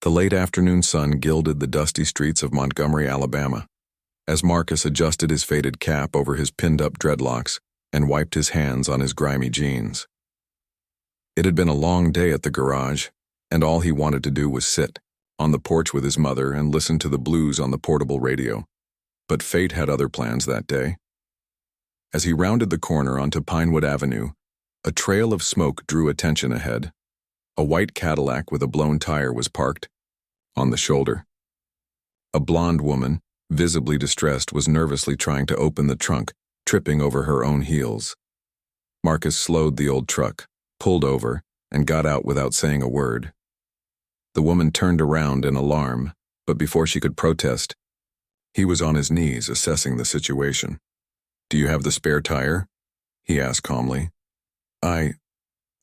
The late afternoon sun gilded the dusty streets of Montgomery, Alabama, as Marcus adjusted his faded cap over his pinned-up dreadlocks and wiped his hands on his grimy jeans. It had been a long day at the garage, and all he wanted to do was sit on the porch with his mother and listen to the blues on the portable radio. But fate had other plans that day. As he rounded the corner onto Pinewood Avenue, a trail of smoke drew attention ahead. A white Cadillac with a blown tire was parked on the shoulder. A blonde woman, visibly distressed, was nervously trying to open the trunk, tripping over her own heels. Marcus slowed the old truck, pulled over, and got out without saying a word. The woman turned around in alarm, but before she could protest, he was on his knees assessing the situation. "Do you have the spare tire?" he asked calmly. I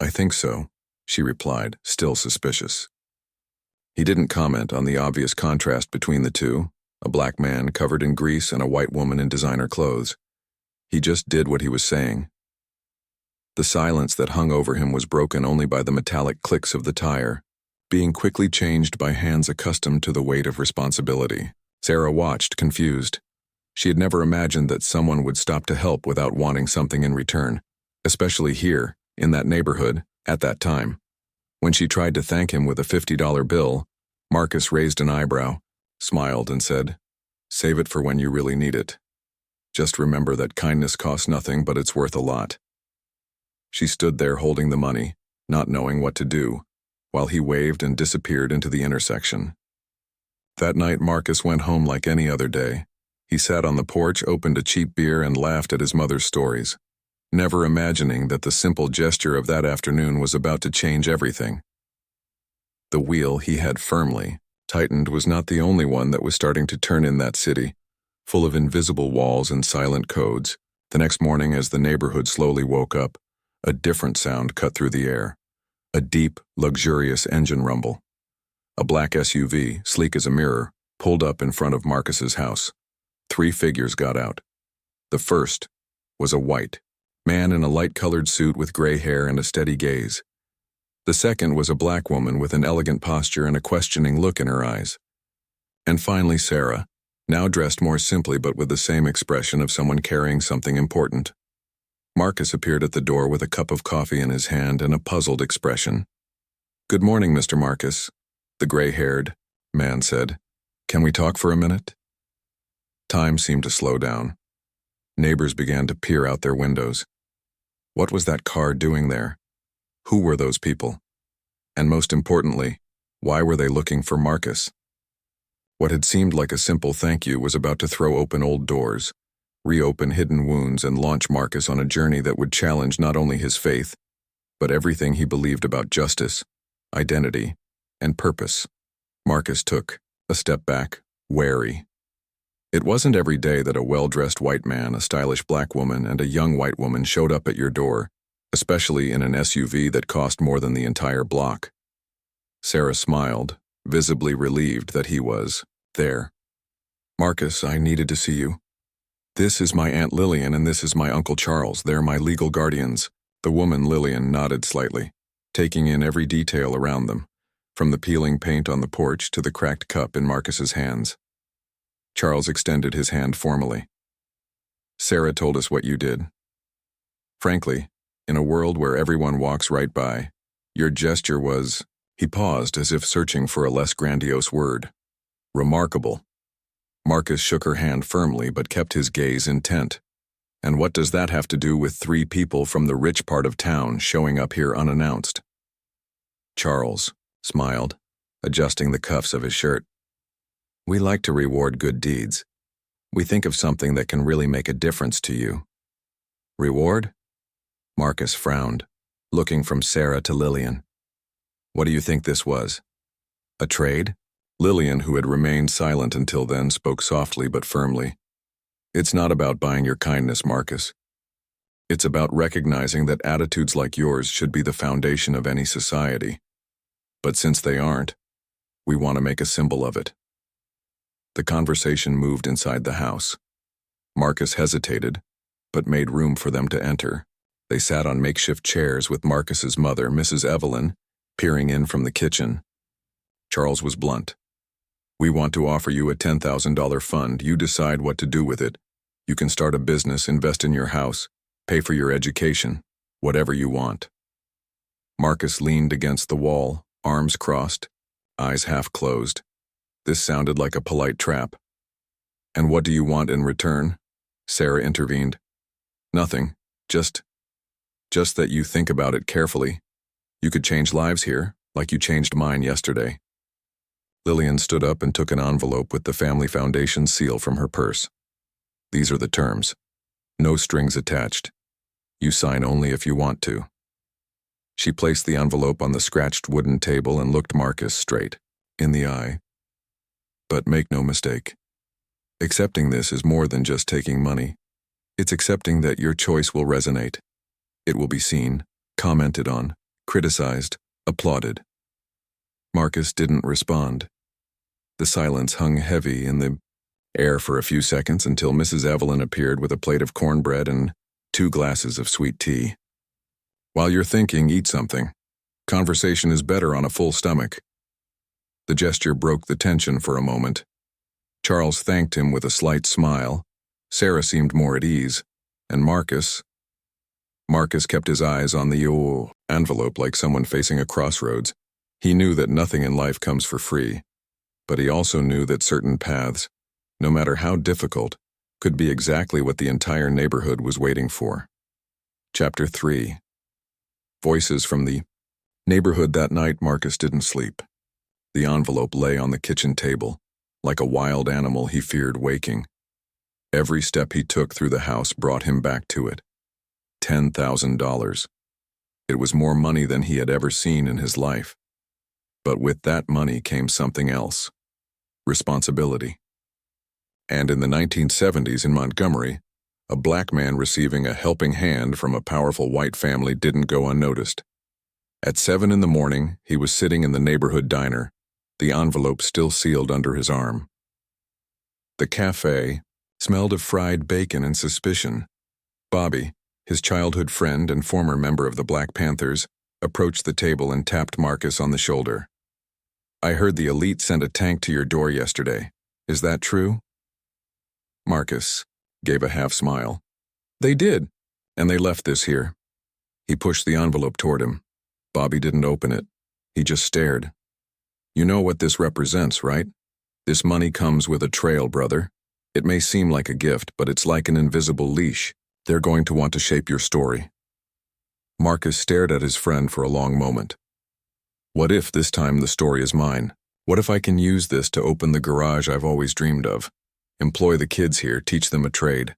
think so," she replied, still suspicious. He didn't comment on the obvious contrast between the two, a black man covered in grease and a white woman in designer clothes. He just did what he was saying. The silence that hung over him was broken only by the metallic clicks of the tire, being quickly changed by hands accustomed to the weight of responsibility. Sarah watched, confused. She had never imagined that someone would stop to help without wanting something in return, especially here, in that neighborhood, at that time. When she tried to thank him with a $50 bill, Marcus raised an eyebrow, smiled, and said, "Save it for when you really need it. Just remember that kindness costs nothing, but it's worth a lot." She stood there holding the money, not knowing what to do, while he waved and disappeared into the intersection. That night, Marcus went home like any other day. He sat on the porch, opened a cheap beer, and laughed at his mother's stories, never imagining that the simple gesture of that afternoon was about to change everything. The wheel he had firmly tightened was not the only one that was starting to turn in that city, full of invisible walls and silent codes. The next morning, as the neighborhood slowly woke up, a different sound cut through the air. A deep, luxurious engine rumble. A black SUV, sleek as a mirror, pulled up in front of Marcus's house. 3 figures got out. The first was a white man in a light-colored suit with gray hair and a steady gaze. The second was a black woman with an elegant posture and a questioning look in her eyes. And finally Sarah, now dressed more simply but with the same expression of someone carrying something important. Marcus appeared at the door with a cup of coffee in his hand and a puzzled expression. "Good morning, Mr. Marcus," the gray-haired man said. "Can we talk for a minute?" Time seemed to slow down. Neighbors began to peer out their windows. What was that car doing there? Who were those people? And most importantly, why were they looking for Marcus? What had seemed like a simple thank you was about to throw open old doors, reopen hidden wounds, and launch Marcus on a journey that would challenge not only his faith, but everything he believed about justice, identity, and purpose. Marcus took a step back, wary. It wasn't every day that a well-dressed white man, a stylish black woman, and a young white woman showed up at your door, especially in an SUV that cost more than the entire block. Sarah smiled, visibly relieved that he was there. "Marcus, I needed to see you. This is my Aunt Lillian and this is my Uncle Charles. They're my legal guardians." The woman, Lillian, nodded slightly, taking in every detail around them, from the peeling paint on the porch to the cracked cup in Marcus's hands. Charles extended his hand formally. "Sarah told us what you did. Frankly, in a world where everyone walks right by, your gesture was—" He paused as if searching for a less grandiose word. "Remarkable." Marcus shook her hand firmly but kept his gaze intent. "And what does that have to do with 3 people from the rich part of town showing up here unannounced?" Charles smiled, adjusting the cuffs of his shirt. "We like to reward good deeds. We think of something that can really make a difference to you." "Reward?" Marcus frowned, looking from Sarah to Lillian. "What do you think this was? A trade?" Lillian, who had remained silent until then, spoke softly but firmly. "It's not about buying your kindness, Marcus. It's about recognizing that attitudes like yours should be the foundation of any society. But since they aren't, we want to make a symbol of it." The conversation moved inside the house. Marcus hesitated, but made room for them to enter. They sat on makeshift chairs with Marcus's mother, Mrs. Evelyn, peering in from the kitchen. Charles was blunt. We want to offer you a $10,000 fund. You decide what to do with it. You can start a business, invest in your house, pay for your education, whatever you want. Marcus leaned against the wall, arms crossed, eyes half closed. This sounded like a polite trap. And what do you want in return? Sarah intervened. Nothing, just that you think about it carefully. You could change lives here, like you changed mine yesterday. Lillian stood up and took an envelope with the Family Foundation seal from her purse. These are the terms. No strings attached. You sign only if you want to. She placed the envelope on the scratched wooden table and looked Marcus straight in the eye. But make no mistake. Accepting this is more than just taking money. It's accepting that your choice will resonate. It will be seen, commented on, criticized, applauded. Marcus didn't respond. The silence hung heavy in the air for a few seconds until Mrs. Evelyn appeared with a plate of cornbread and 2 glasses of sweet tea. While you're thinking, eat something. Conversation is better on a full stomach. The gesture broke the tension for a moment. Charles thanked him with a slight smile. Sarah seemed more at ease, and Marcus kept his eyes on the envelope like someone facing a crossroads. He knew that nothing in life comes for free, but he also knew that certain paths, no matter how difficult, could be exactly what the entire neighborhood was waiting for. Chapter 3. Voices from the neighborhood. That night, Marcus didn't sleep. The envelope lay on the kitchen table, like a wild animal he feared waking. Every step he took through the house brought him back to it. $10,000. It was more money than he had ever seen in his life. But with that money came something else. Responsibility. And in the 1970s in Montgomery, a black man receiving a helping hand from a powerful white family didn't go unnoticed. At 7 in the morning, he was sitting in the neighborhood diner, the envelope still sealed under his arm. The cafe smelled of fried bacon and suspicion. Bobby, his childhood friend and former member of the Black Panthers, approached the table and tapped Marcus on the shoulder. I heard the elite sent a tank to your door yesterday. Is that true? Marcus gave a half smile. They did, and they left this here. He pushed the envelope toward him. Bobby didn't open it. He just stared. You know what this represents, right? This money comes with a trail, brother. It may seem like a gift, but it's like an invisible leash. They're going to want to shape your story. Marcus stared at his friend for a long moment. What if this time the story is mine? What if I can use this to open the garage I've always dreamed of? Employ the kids here, teach them a trade.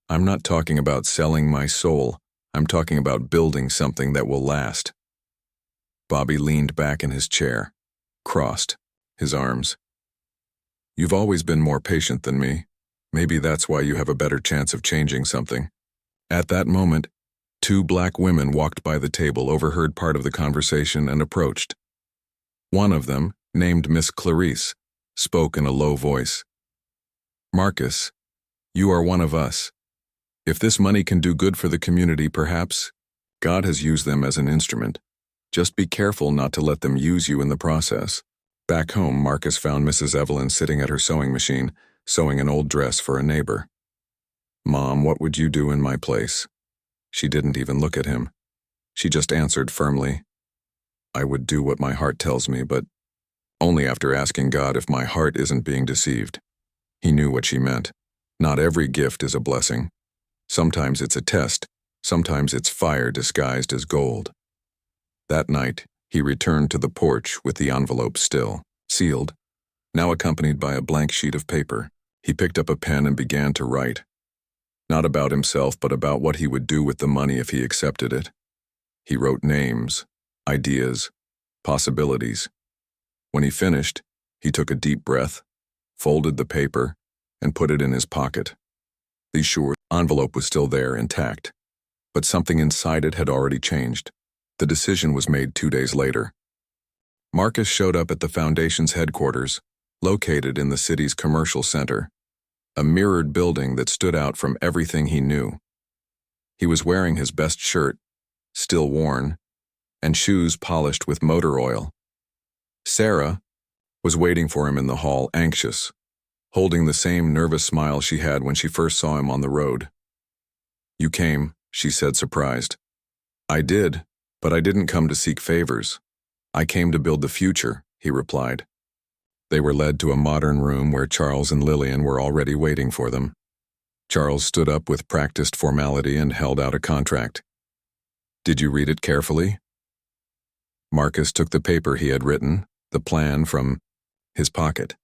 I'm not talking about selling my soul. I'm talking about building something that will last. Bobby leaned back in his chair, crossed his arms. You've always been more patient than me. Maybe that's why you have a better chance of changing something. At that moment, 2 black women walked by the table, overheard part of the conversation, and approached. One of them, named Miss Clarice, spoke in a low voice. Marcus, you are one of us. If this money can do good for the community, perhaps God has used them as an instrument. Just be careful not to let them use you in the process. Back home, Marcus found Mrs. Evelyn sitting at her sewing machine, sewing an old dress for a neighbor. Mom, what would you do in my place? She didn't even look at him. She just answered firmly, I would do what my heart tells me, but only after asking God if my heart isn't being deceived. He knew what she meant. Not every gift is a blessing. Sometimes it's a test. Sometimes it's fire disguised as gold. That night, he returned to the porch with the envelope still sealed, now accompanied by a blank sheet of paper. He picked up a pen and began to write. Not about himself, but about what he would do with the money if he accepted it. He wrote names, ideas, possibilities. When he finished, he took a deep breath, folded the paper, and put it in his pocket. The envelope was still there, intact, but something inside it had already changed. The decision was made 2 days later. Marcus showed up at the Foundation's headquarters, located in the city's commercial center, a mirrored building that stood out from everything he knew. He was wearing his best shirt, still worn, and shoes polished with motor oil. Sarah, was waiting for him in the hall, anxious, holding the same nervous smile she had when she first saw him on the road. "You came," she said, surprised. "I did, but I didn't come to seek favors. I came to build the future," he replied. They were led to a modern room where Charles and Lillian were already waiting for them. Charles stood up with practiced formality and held out a contract. "Did you read it carefully?" Marcus took the paper he had written, the plan, from his pocket.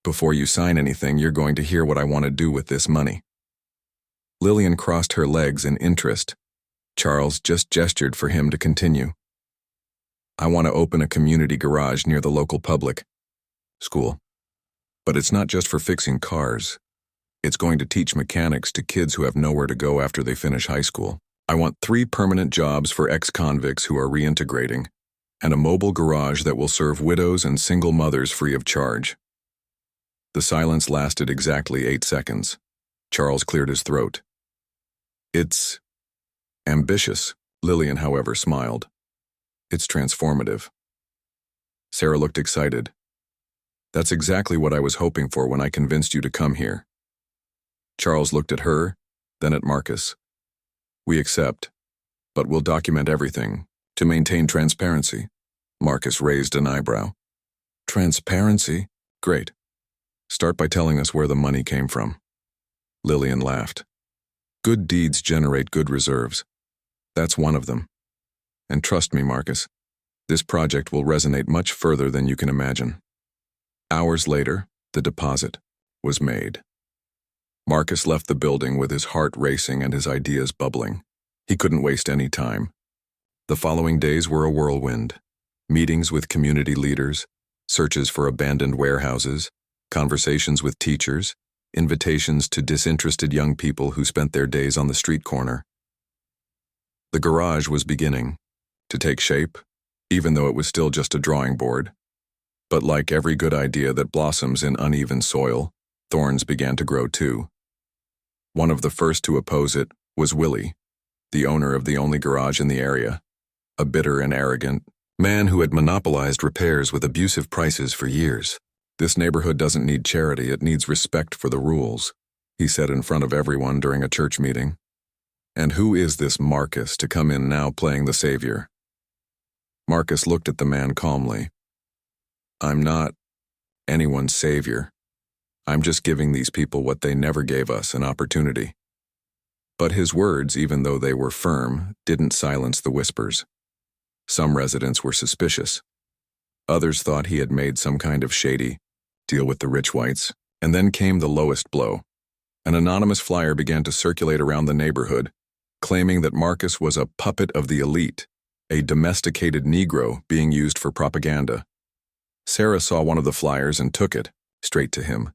"Before you sign anything, you're going to hear what I want to do with this money." Lillian crossed her legs in interest. Charles just gestured for him to continue. "I want to open a community garage near the local public school. But it's not just for fixing cars. It's going to teach mechanics to kids who have nowhere to go after they finish high school. I want 3 permanent jobs for ex-convicts who are reintegrating, and a mobile garage that will serve widows and single mothers free of charge." The silence lasted exactly 8 seconds. Charles cleared his throat. "It's ambitious," Lillian, however, smiled. "It's transformative." Sarah looked excited. "That's exactly what I was hoping for when I convinced you to come here." Charles looked at her, then at Marcus. "We accept, but we'll document everything to maintain transparency." Marcus raised an eyebrow. "Transparency? Great. Start by telling us where the money came from." Lillian laughed. "Good deeds generate good reserves. That's one of them. And trust me, Marcus, this project will resonate much further than you can imagine." Hours later, the deposit was made. Marcus left the building with his heart racing and his ideas bubbling. He couldn't waste any time. The following days were a whirlwind. Meetings with community leaders, searches for abandoned warehouses, conversations with teachers, invitations to disinterested young people who spent their days on the street corner. The garage was beginning to take shape, even though it was still just a drawing board. But like every good idea that blossoms in uneven soil, thorns began to grow too. One of the first to oppose it was Willie, the owner of the only garage in the area, a bitter and arrogant man who had monopolized repairs with abusive prices for years. "This neighborhood doesn't need charity, it needs respect for the rules," he said in front of everyone during a church meeting. "And who is this Marcus to come in now playing the savior?" Marcus looked at the man calmly. "I'm not anyone's savior. I'm just giving these people what they never gave us, an opportunity." But his words, even though they were firm, didn't silence the whispers. Some residents were suspicious. Others thought he had made some kind of shady deal with the rich whites. And then came the lowest blow. An anonymous flyer began to circulate around the neighborhood, claiming that Marcus was a puppet of the elite, a domesticated Negro being used for propaganda. Sarah saw one of the flyers and took it, straight to him.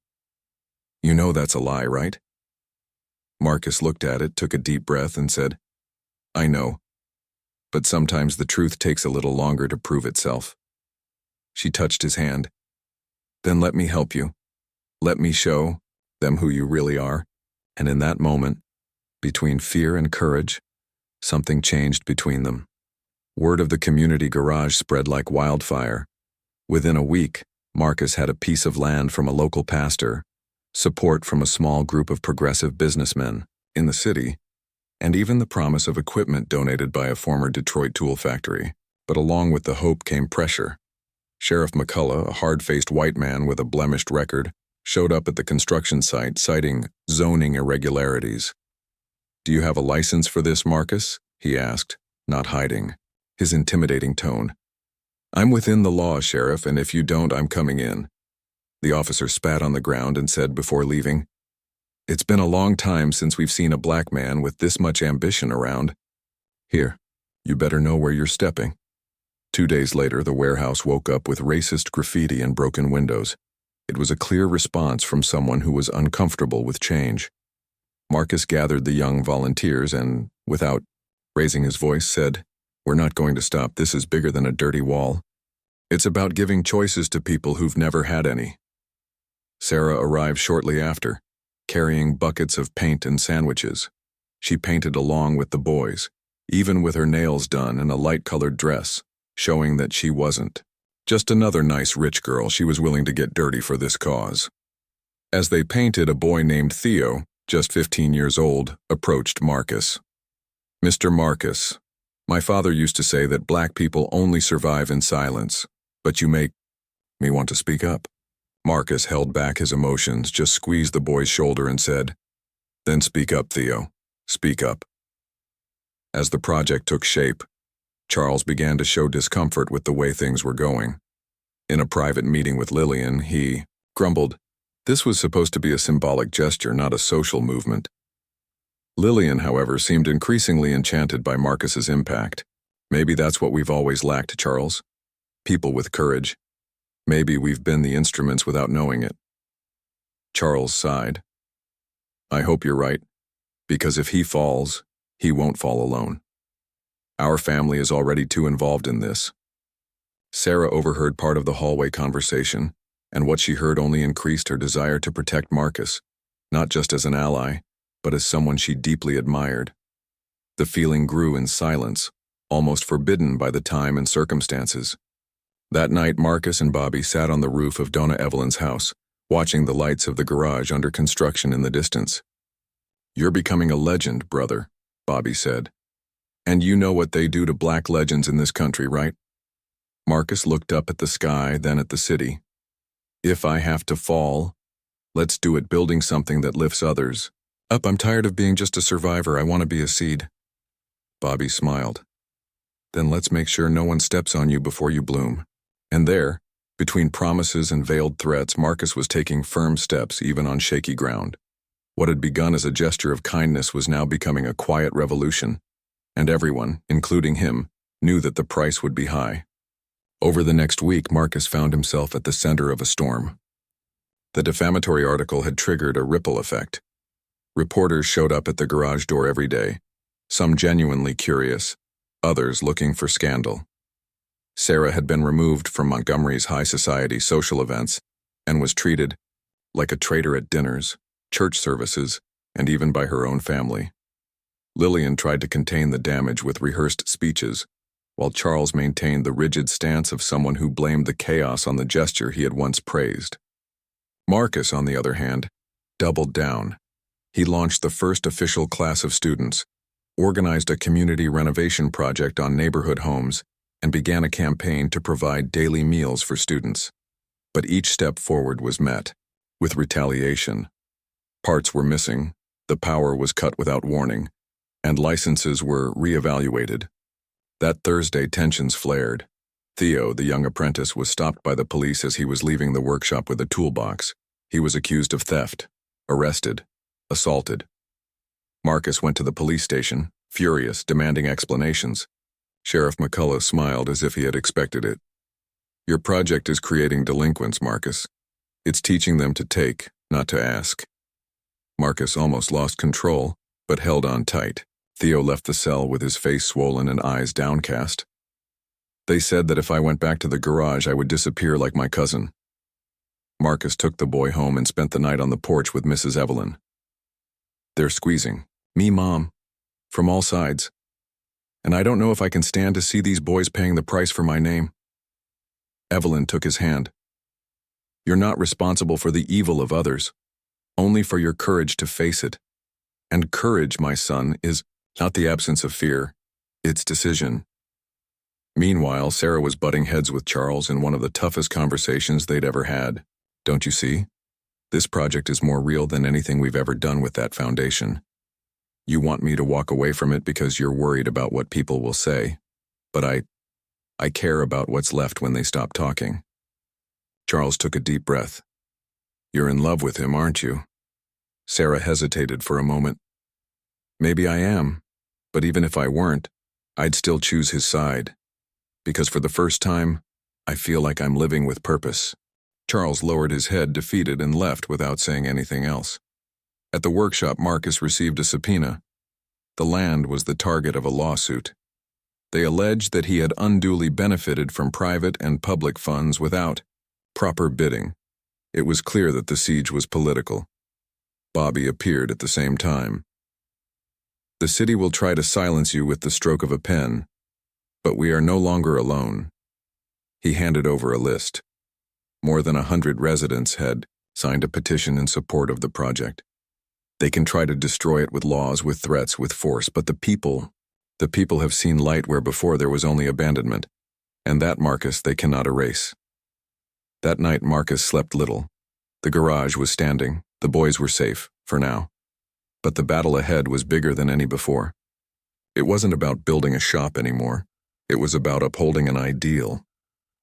"You know that's a lie, right?" Marcus looked at it, took a deep breath, and said, "I know. But sometimes the truth takes a little longer to prove itself." She touched his hand. "Then let me help you. Let me show them who you really are." And in that moment, between fear and courage, something changed between them. Word of the community garage spread like wildfire. Within a week, Marcus had a piece of land from a local pastor, support from a small group of progressive businessmen in the city, and even the promise of equipment donated by a former Detroit tool factory. But along with the hope came pressure. Sheriff McCullough, a hard-faced white man with a blemished record, showed up at the construction site citing zoning irregularities. "Do you have a license for this, Marcus?" he asked, not hiding his intimidating tone. "I'm within the law, Sheriff, and if you don't, I'm coming in." The officer spat on the ground and said before leaving, "It's been a long time since we've seen a black man with this much ambition around. Here, you better know where you're stepping." 2 days later, the warehouse woke up with racist graffiti and broken windows. It was a clear response from someone who was uncomfortable with change. Marcus gathered the young volunteers and, without raising his voice, said, "We're not going to stop. This is bigger than a dirty wall. It's about giving choices to people who've never had any." Sarah arrived shortly after, carrying buckets of paint and sandwiches. She painted along with the boys, even with her nails done and a light-colored dress, showing that she wasn't Just another nice rich girl she was willing to get dirty for this cause. As they painted, a boy named Theo, just 15 years old, approached Marcus. "Mr. Marcus, my father used to say that black people only survive in silence, but you make me want to speak up." Marcus held back his emotions, just squeezed the boy's shoulder and said, "Then speak up, Theo. Speak up." As the project took shape, Charles began to show discomfort with the way things were going. In a private meeting with Lillian, he grumbled, this was supposed to be a symbolic gesture, not a social movement. Lillian, however, seemed increasingly enchanted by Marcus's impact. "Maybe that's what we've always lacked, Charles. People with courage. Maybe we've been the instruments without knowing it." Charles sighed. "I hope you're right, because if he falls, he won't fall alone. Our family is already too involved in this." Sarah overheard part of the hallway conversation, and what she heard only increased her desire to protect Marcus, not just as an ally, but as someone she deeply admired. The feeling grew in silence, almost forbidden by the time and circumstances. That night, Marcus and Bobby sat on the roof of Donna Evelyn's house, watching the lights of the garage under construction in the distance. "You're becoming a legend, brother," Bobby said. "And you know what they do to black legends in this country, right?" Marcus looked up at the sky, then at the city. "If I have to fall, let's do it building something that lifts others up. I'm tired of being just a survivor. I want to be a seed." Bobby smiled. "Then let's make sure no one steps on you before you bloom." And there, between promises and veiled threats, Marcus was taking firm steps even on shaky ground. What had begun as a gesture of kindness was now becoming a quiet revolution, and everyone, including him, knew that the price would be high. Over the next week, Marcus found himself at the center of a storm. The defamatory article had triggered a ripple effect. Reporters showed up at the garage door every day, some genuinely curious, others looking for scandal. Sarah had been removed from Montgomery's high society social events and was treated like a traitor at dinners, church services, and even by her own family. Lillian tried to contain the damage with rehearsed speeches, while Charles maintained the rigid stance of someone who blamed the chaos on the gesture he had once praised. Marcus, on the other hand, doubled down. He launched the first official class of students, organized a community renovation project on neighborhood homes, and began a campaign to provide daily meals for students. But each step forward was met with retaliation. Parts were missing, the power was cut without warning, and licenses were reevaluated. That Thursday, tensions flared. Theo, the young apprentice, was stopped by the police as he was leaving the workshop with a toolbox. He was accused of theft, arrested, assaulted. Marcus went to the police station, furious, demanding explanations. Sheriff McCullough smiled as if he had expected it. "Your project is creating delinquents, Marcus. It's teaching them to take, not to ask." Marcus almost lost control, but held on tight. Theo left the cell with his face swollen and eyes downcast. "They said that if I went back to the garage, I would disappear like my cousin." Marcus took the boy home and spent the night on the porch with Mrs. Evelyn. "They're squeezing me, Mom, from all sides. And I don't know if I can stand to see these boys paying the price for my name." Evelyn took his hand. "You're not responsible for the evil of others, only for your courage to face it. And courage, my son, is not the absence of fear, it's decision." Meanwhile, Sarah was butting heads with Charles in one of the toughest conversations they'd ever had. "Don't you see? This project is more real than anything we've ever done with that foundation. You want me to walk away from it because you're worried about what people will say, but I care about what's left when they stop talking." Charles took a deep breath. "You're in love with him, aren't you?" Sarah hesitated for a moment. "Maybe I am, but even if I weren't, I'd still choose his side. Because for the first time, I feel like I'm living with purpose." Charles lowered his head, defeated, and left without saying anything else. At the workshop, Marcus received a subpoena. The land was the target of a lawsuit. They alleged that he had unduly benefited from private and public funds without proper bidding. It was clear that the siege was political. Bobby appeared at the same time. "The city will try to silence you with the stroke of a pen, but we are no longer alone. He handed over a list. More than 100 residents had signed a petition in support of the project. They can try to destroy it with laws, with threats, with force, but the people have seen light where before there was only abandonment, and that, Marcus, they cannot erase. That night, Marcus slept little. The garage was standing, the boys were safe, for now. But the battle ahead was bigger than any before. It wasn't about building a shop anymore. It was about upholding an ideal.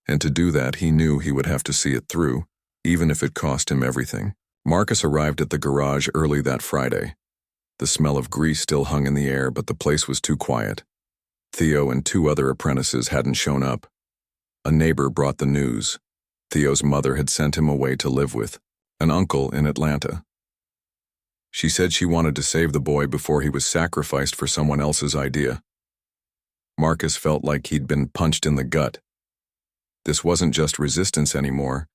And to do that, he knew he would have to see it through, even if it cost him everything. Marcus arrived at the garage early that Friday. The smell of grease still hung in the air, but the place was too quiet. Theo and 2 other apprentices hadn't shown up. A neighbor brought the news. Theo's mother had sent him away to live with an uncle in Atlanta. She said she wanted to save the boy before he was sacrificed for someone else's idea. Marcus felt like he'd been punched in the gut. This wasn't just resistance anymore.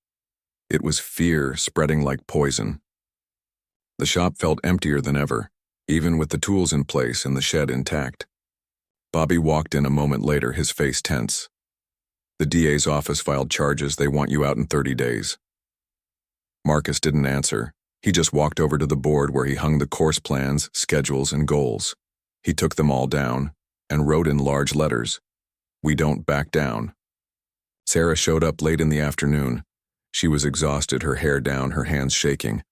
It was fear spreading like poison. The shop felt emptier than ever, even with the tools in place and the shed intact. Bobby walked in a moment later, his face tense. The DA's office filed charges. They want you out in 30 days. Marcus didn't answer. He just walked over to the board where he hung the course plans, schedules, and goals. He took them all down and wrote in large letters, "We don't back down." Sarah showed up late in the afternoon. She was exhausted, her hair down, her hands shaking.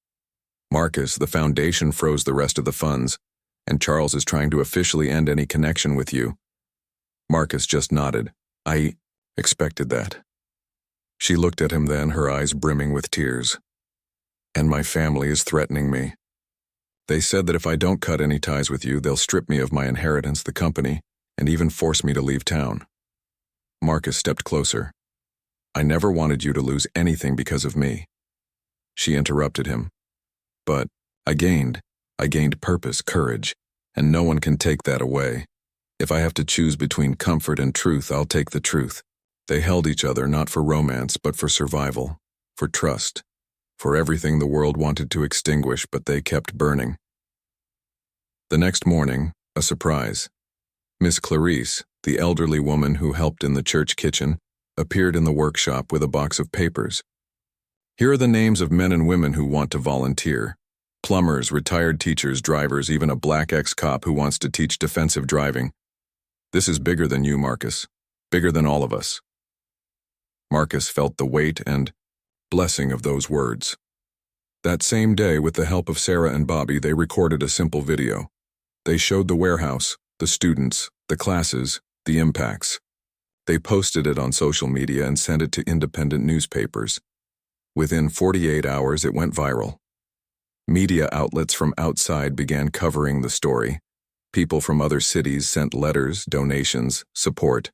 "Marcus, the foundation froze the rest of the funds, and Charles is trying to officially end any connection with you." Marcus just nodded. "I expected that." She looked at him then, her eyes brimming with tears. "And my family is threatening me. They said that if I don't cut any ties with you, they'll strip me of my inheritance, the company, and even force me to leave town." Marcus stepped closer. "I never wanted you to lose anything because of me." She interrupted him. "But I gained purpose, courage, and no one can take that away. If I have to choose between comfort and truth, I'll take the truth." They held each other not for romance, but for survival, for trust, for everything the world wanted to extinguish, but they kept burning. The next morning, a surprise. Miss Clarice, the elderly woman who helped in the church kitchen, appeared in the workshop with a box of papers. "Here are the names of men and women who want to volunteer. Plumbers, retired teachers, drivers, even a black ex-cop who wants to teach defensive driving. This is bigger than you, Marcus. Bigger than all of us." Marcus felt the weight and blessing of those words. That same day, with the help of Sarah and Bobby, they recorded a simple video. They showed the warehouse, the students, the classes, the impacts. They posted it on social media and sent it to independent newspapers. Within 48 hours, it went viral. Media outlets from outside began covering the story. People from other cities sent letters, donations, support.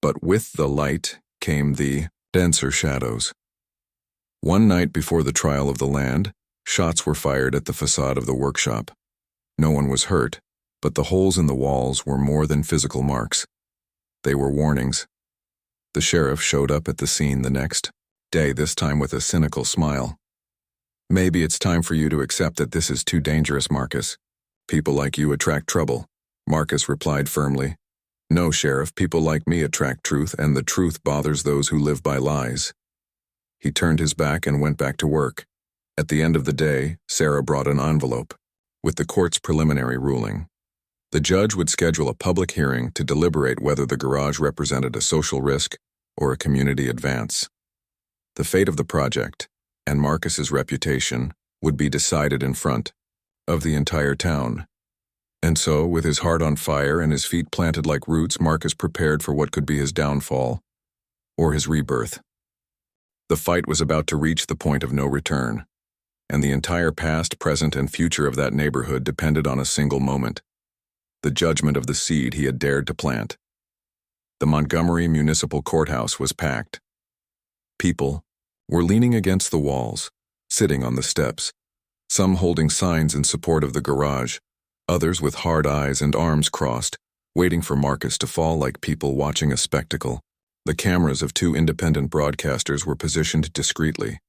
But with the light came the denser shadows. One night before the trial of the land, shots were fired at the facade of the workshop. No one was hurt, but the holes in the walls were more than physical marks. They were warnings. The sheriff showed up at the scene the next day, this time with a cynical smile. "Maybe it's time for you to accept that this is too dangerous, Marcus. People like you attract trouble." Marcus replied firmly, "No, Sheriff, people like me attract truth, and the truth bothers those who live by lies." He turned his back and went back to work. At the end of the day, Sarah brought an envelope with the court's preliminary ruling. The judge would schedule a public hearing to deliberate whether the garage represented a social risk or a community advance. The fate of the project, and Marcus's reputation, would be decided in front of the entire town. And so, with his heart on fire and his feet planted like roots, Marcus prepared for what could be his downfall, or his rebirth. The fight was about to reach the point of no return, and the entire past, present, and future of that neighborhood depended on a single moment: the judgment of the seed he had dared to plant. The Montgomery Municipal Courthouse was packed. People were leaning against the walls, sitting on the steps, some holding signs in support of the garage, others with hard eyes and arms crossed, waiting for Marcus to fall like people watching a spectacle. The cameras of 2 independent broadcasters were positioned discreetly.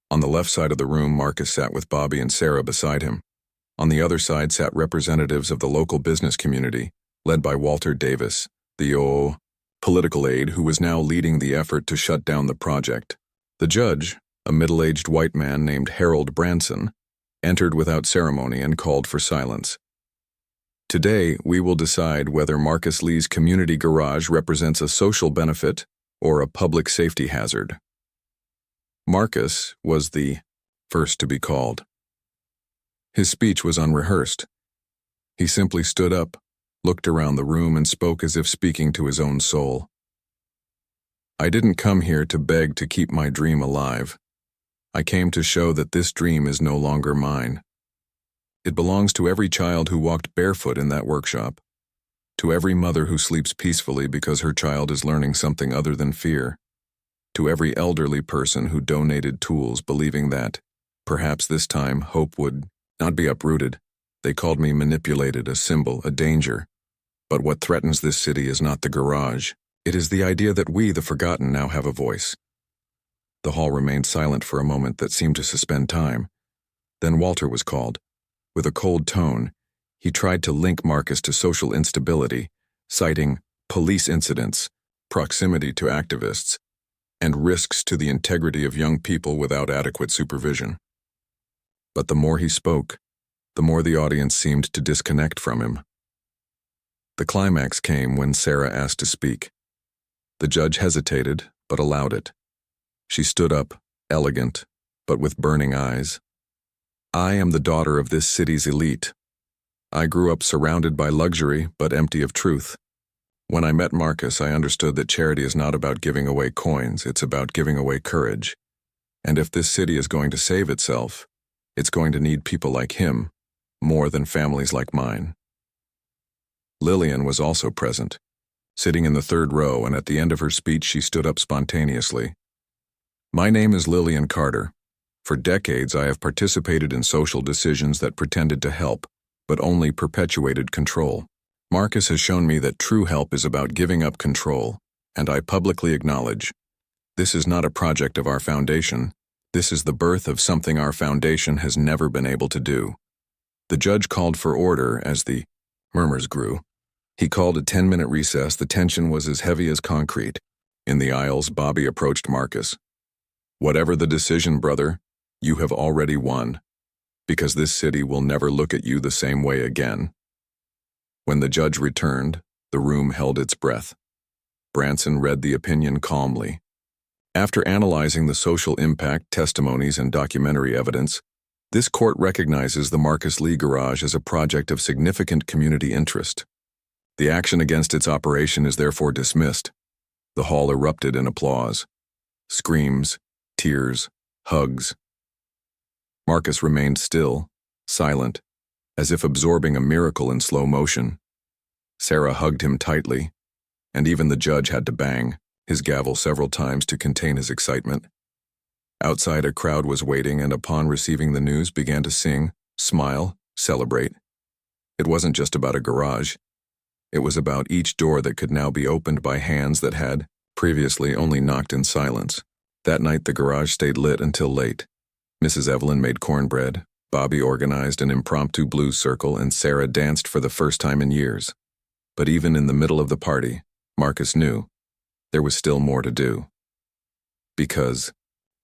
On the left side of the room, Marcus sat with Bobby and Sarah beside him. On the other side sat representatives of the local business community, led by Walter Davis, the political aide who was now leading the effort to shut down the project. The judge, a middle-aged white man named Harold Branson, entered without ceremony and called for silence. Today, we will decide whether Marcus Lee's community garage represents a social benefit or a public safety hazard. Marcus was the first to be called. His speech was unrehearsed. He simply stood up, looked around the room, and spoke as if speaking to his own soul. I didn't come here to beg to keep my dream alive. I came to show that this dream is no longer mine. It belongs to every child who walked barefoot in that workshop, to every mother who sleeps peacefully because her child is learning something other than fear, to every elderly person who donated tools believing that, perhaps this time, hope would not be uprooted. They called me manipulated, a symbol, a danger. But what threatens this city is not the garage. It is the idea that we, the forgotten, now have a voice. The hall remained silent for a moment that seemed to suspend time. Then Walter was called. With a cold tone, he tried to link Marcus to social instability, citing police incidents, proximity to activists, and risks to the integrity of young people without adequate supervision. But the more he spoke, the more the audience seemed to disconnect from him. The climax came when Sarah asked to speak. The judge hesitated, but allowed it. She stood up, elegant, but with burning eyes. I am the daughter of this city's elite. I grew up surrounded by luxury, but empty of truth. When I met Marcus, I understood that charity is not about giving away coins, it's about giving away courage. And if this city is going to save itself, it's going to need people like him, more than families like mine. Lillian was also present, sitting in the third row, and at the end of her speech she stood up spontaneously. My name is Lillian Carter. For decades I have participated in social decisions that pretended to help, but only perpetuated control. Marcus has shown me that true help is about giving up control, and I publicly acknowledge, this is not a project of our foundation. This is the birth of something our foundation has never been able to do. The judge called for order as the murmurs grew. He called a 10-minute recess. The tension was as heavy as concrete. In the aisles, Bobby approached Marcus. Whatever the decision, brother, you have already won, because this city will never look at you the same way again. When the judge returned, the room held its breath. Branson read the opinion calmly. After analyzing the social impact, testimonies, and documentary evidence, this court recognizes the Marcus Lee Garage as a project of significant community interest. The action against its operation is therefore dismissed. The hall erupted in applause. Screams, tears, hugs. Marcus remained still, silent, as if absorbing a miracle in slow motion. Sarah hugged him tightly, and even the judge had to bang his gavel several times to contain his excitement. Outside, a crowd was waiting, and upon receiving the news began to sing, smile, celebrate. It wasn't just about a garage. It was about each door that could now be opened by hands that had, previously, only knocked in silence. That night the garage stayed lit until late. Mrs. Evelyn made cornbread, Bobby organized an impromptu blues circle, and Sarah danced for the first time in years. But even in the middle of the party, Marcus knew there was still more to do. Because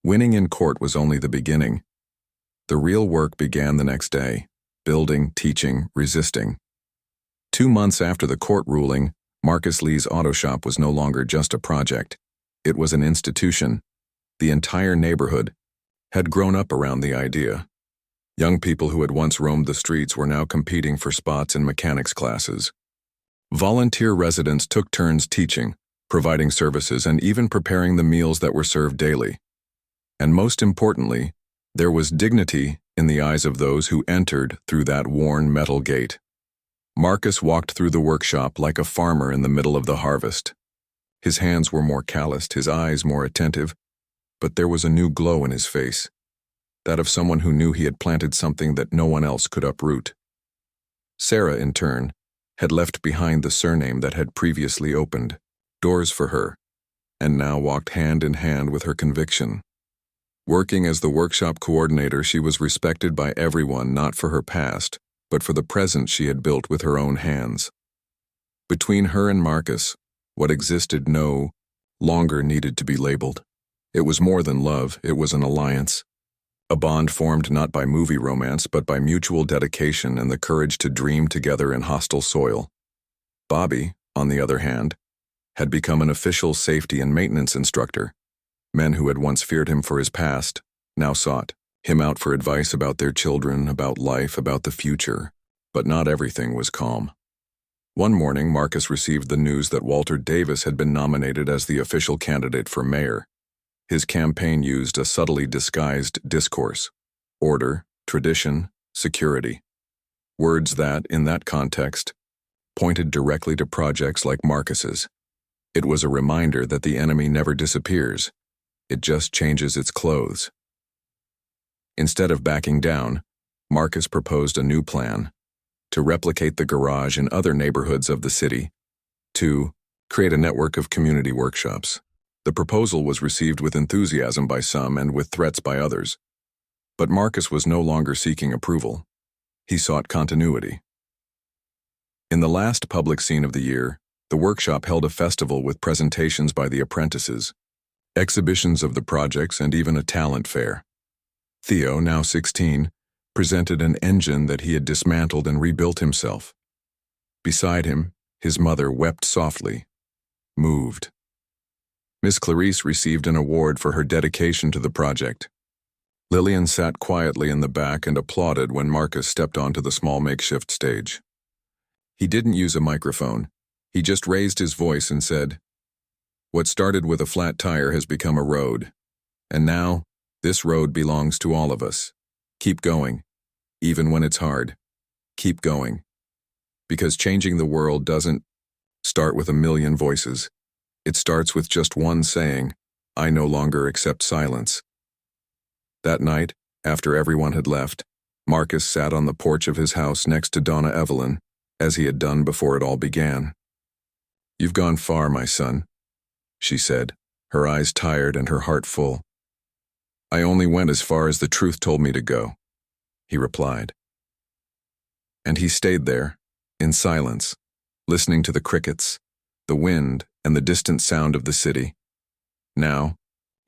winning in court was only the beginning. The real work began the next day, building, teaching, resisting. 2 months after the court ruling, Marcus Lee's auto shop was no longer just a project. It was an institution. The entire neighborhood had grown up around the idea. Young people who had once roamed the streets were now competing for spots in mechanics classes. Volunteer residents took turns teaching, providing services, and even preparing the meals that were served daily. And most importantly, there was dignity in the eyes of those who entered through that worn metal gate. Marcus walked through the workshop like a farmer in the middle of the harvest. His hands were more calloused, his eyes more attentive, but there was a new glow in his face, that of someone who knew he had planted something that no one else could uproot. Sarah, in turn, had left behind the surname that had previously opened doors for her, and now walked hand in hand with her conviction. Working as the workshop coordinator, she was respected by everyone, not for her past, but for the present she had built with her own hands. Between her and Marcus What existed no longer needed to be labeled. It was more than love, it was an alliance. A bond formed not by movie romance but by mutual dedication and the courage to dream together in hostile soil. Bobby, on the other hand, had become an official safety and maintenance instructor. Men who had once feared him for his past now sought him out for advice about their children, about life, about the future. But not everything was calm. One morning, Marcus received the news that Walter Davis had been nominated as the official candidate for mayor. His campaign used a subtly disguised discourse: order, tradition, security. Words that, in that context, pointed directly to projects like Marcus's. It was a reminder that the enemy never disappears. It just changes its clothes. Instead of backing down, Marcus proposed a new plan: to replicate the garage in other neighborhoods of the city, to create a network of community workshops. The proposal was received with enthusiasm by some and with threats by others. But Marcus was no longer seeking approval. He sought continuity. In the last public scene of the year, the workshop held a festival with presentations by the apprentices, exhibitions of the projects, and even a talent fair. Theo, now 16, presented an engine that he had dismantled and rebuilt himself. Beside him, his mother wept softly, moved. Miss Clarice received an award for her dedication to the project. Lillian sat quietly in the back and applauded when Marcus stepped onto the small makeshift stage. He didn't use a microphone. He just raised his voice and said, "What started with a flat tire has become a road. And now, this road belongs to all of us. Keep going. Even when it's hard. Keep going. Because changing the world doesn't start with a million voices. It starts with just one saying, 'I no longer accept silence.'" That night, after everyone had left, Marcus sat on the porch of his house next to Donna Evelyn, as he had done before it all began. "You've gone far, my son," she said, her eyes tired and her heart full. "I only went as far as the truth told me to go," he replied. And he stayed there, in silence, listening to the crickets, the wind, and the distant sound of the city. Now,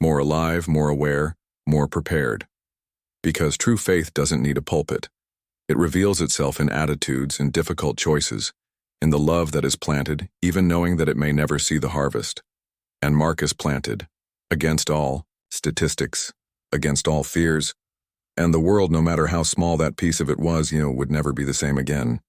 more alive, more aware, more prepared. Because true faith doesn't need a pulpit. It reveals itself in attitudes and difficult choices, in the love that is planted, even knowing that it may never see the harvest. And Marcus planted, against all statistics, against all fears, and the world, no matter how small that piece of it was, would never be the same again.